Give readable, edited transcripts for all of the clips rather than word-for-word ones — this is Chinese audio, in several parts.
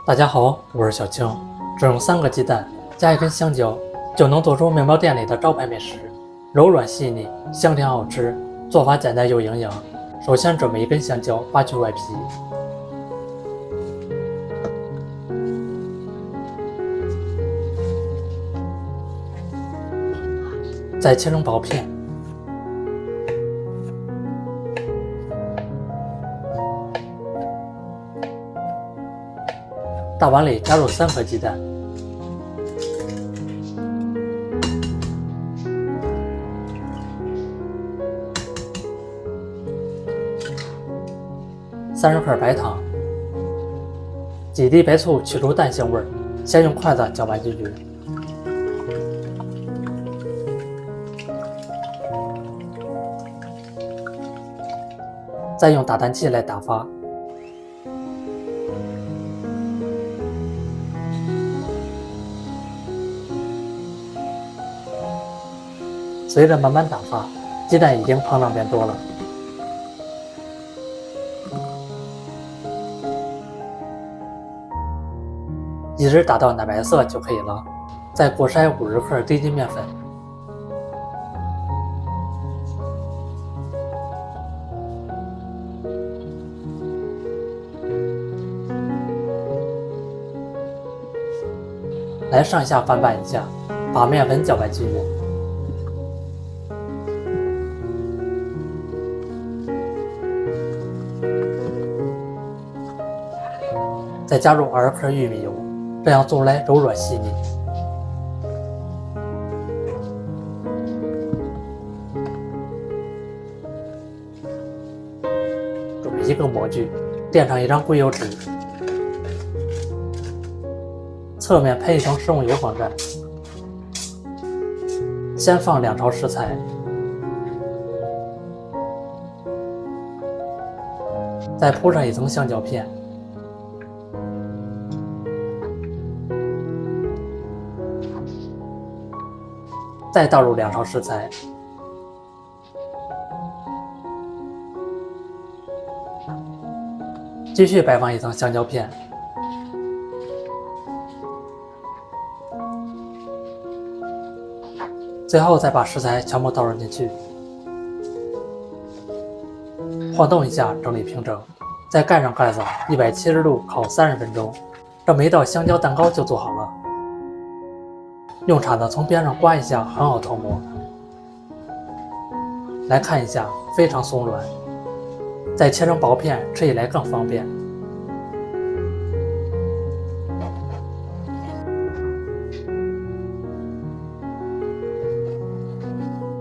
大家好，我是小青。只用3个鸡蛋加1根香蕉，就能做出面包店里的招牌美食，柔軟細膩，香甜好吃。做法簡單又營養。首先準備1根香蕉，扒去外皮，再切成薄片。大碗裡加入3顆雞蛋，30克白糖，幾滴白醋去除蛋腥味，先用筷子攪拌均勻，再用打蛋器來打發。隨着慢慢打發，雞蛋已經膨脹變多了。一直打到奶白色就可以了。再過篩50克低筋麵粉，來上下翻拌一下，把麵粉攪拌均勻。再加入20克玉米油，這樣做出來柔軟細膩。準備1個模具，墊上1張硅油紙，側面噴一層食用油防粘。先放2勺食材，再鋪上1層香蕉片。再倒入2勺食材，繼續擺放1層香蕉片，最後再把食材全部倒入進去，晃動一下整理平整，再蓋上蓋子，170度烤30分鐘，這麼一道香蕉蛋糕就做好了。用鏟子從邊上刮一下，很好脫模。來看一下，非常鬆軟。再切成薄片，吃起來更方便。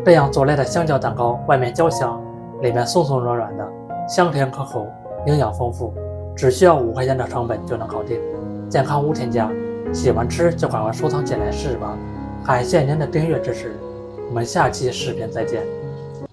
這樣做來的香蕉蛋糕，外面焦香，裡面鬆鬆軟軟的，香甜可口，營養豐富，只需要5塊錢的成本就能搞定，健康無添加。喜歡吃就趕快收藏起來試試吧，感謝您的訂閱支持，我們下期視頻再見。